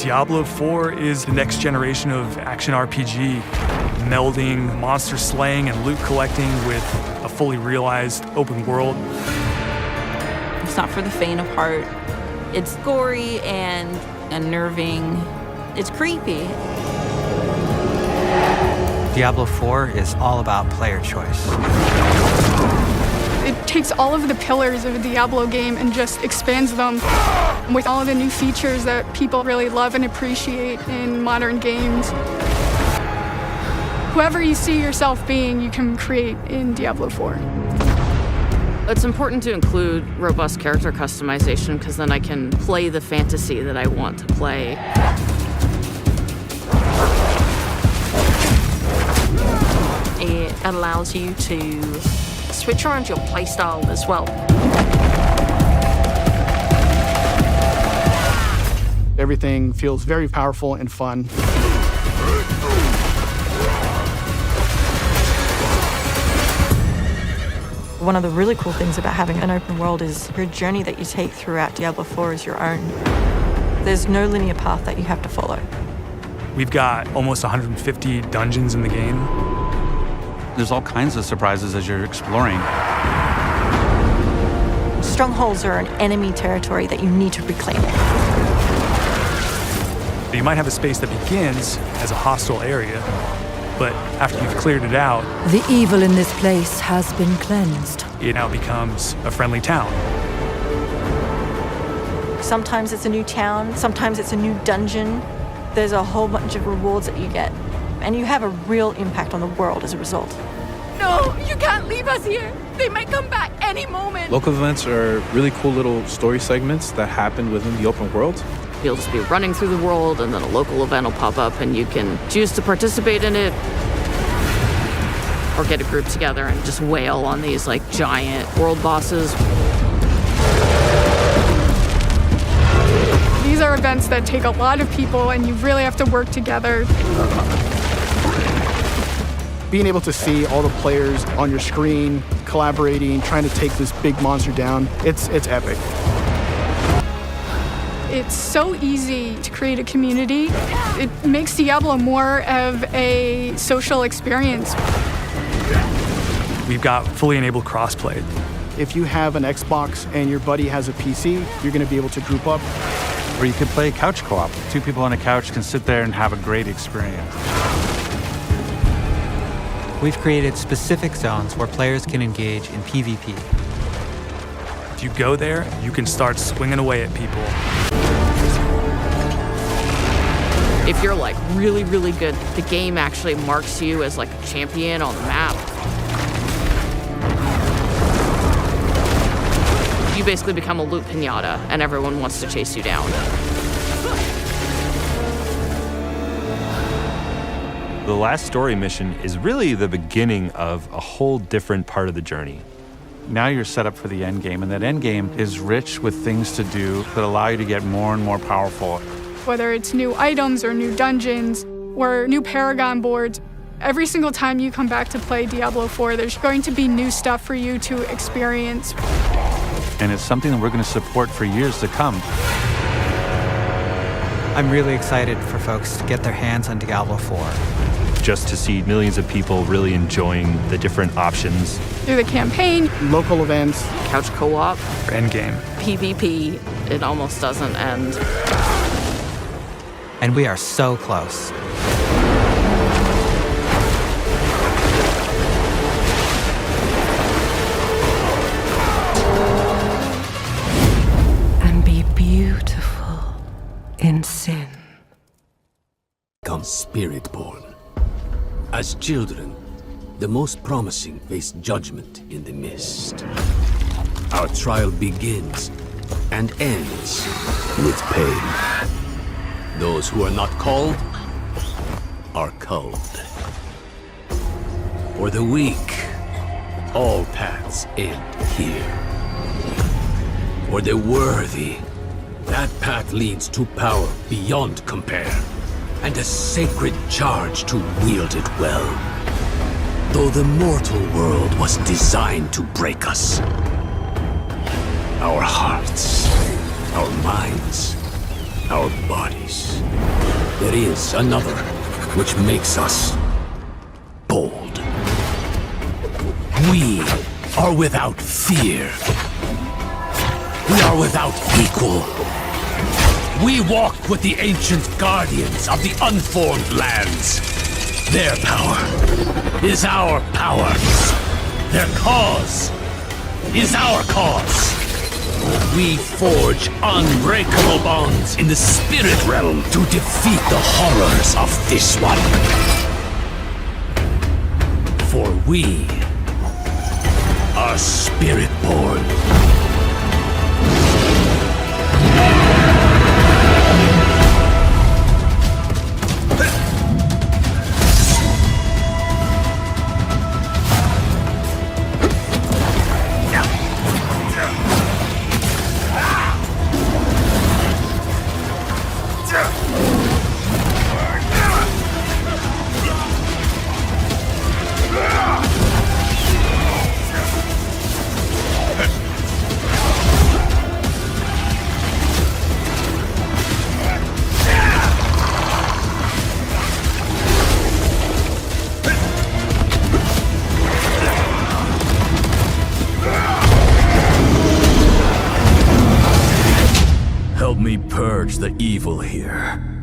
Diablo IV is the next generation of action RPG, melding monster slaying and loot collecting with a fully realized open world. It's not for the faint of heart. It's gory and unnerving. It's creepy. Diablo IV is all about player choice. It takes all of the pillars of a Diablo game and just expands them with all the new features that people really love and appreciate in modern games. Whoever you see yourself being, you can create in Diablo IV. It's important to include robust character customization because then I can play the fantasy that I want to play. It allows you to switch around your playstyle as well. Everything feels very powerful and fun. One of the really cool things about having an open world is your journey that you take throughout Diablo IV is your own. There's no linear path that you have to follow. We've got almost 150 dungeons in the game. There's all kinds of surprises as you're exploring. Strongholds are an enemy territory that you need to reclaim. You might have a space that begins as a hostile area, but after you've cleared it out, the evil in this place has been cleansed. It now becomes a friendly town. Sometimes it's a new town, sometimes it's a new dungeon. There's a whole bunch of rewards that you get, and you have a real impact on the world as a result. No, you can't leave us here. They might come back any moment. Local events are really cool little story segments that happen within the open world. You'll just be running through the world and then a local event will pop up and you can choose to participate in it or get a group together and just wail on these like giant world bosses. These are events that take a lot of people and you really have to work together. Being able to see all the players on your screen, collaborating, trying to take this big monster down, it's epic. It's so easy to create a community. It makes Diablo more of a social experience. We've got fully enabled crossplay. If you have an Xbox and your buddy has a PC, you're going to be able to group up. Or you could play couch co-op. Two people on a couch can sit there and have a great experience. We've created specific zones where players can engage in PvP. If you go there, you can start swinging away at people. If you're like really, really good, the game actually marks you as like a champion on the map. You basically become a loot pinata and everyone wants to chase you down. The last story mission is really the beginning of a whole different part of the journey. Now you're set up for the end game, and that end game is rich with things to do that allow you to get more and more powerful. Whether it's new items or new dungeons or new Paragon boards, every single time you come back to play Diablo IV, there's going to be new stuff for you to experience. And it's something that we're going to support for years to come. I'm really excited for folks to get their hands on Diablo IV. Just to see millions of people really enjoying the different options. Through the campaign, local events, couch co-op, endgame, PvP, it almost doesn't end. And we are so close. And be beautiful in sin. Come spirit-born. As children, the most promising face judgment in the mist. Our trial begins and ends with pain. Those who are not called are culled. For the weak, all paths end here. For the worthy, that path leads to power beyond compare, and a sacred charge to wield it well. Though the mortal world was designed to break us, our hearts, our minds, our bodies. There is another, which makes us bold. We are without fear. We are without equal. We walk with the ancient guardians of the unformed lands. Their power is our power. Their cause is our cause. We forge unbreakable bonds in the spirit realm to defeat the horrors of this one. For we are spirit-born. Help me purge the evil here.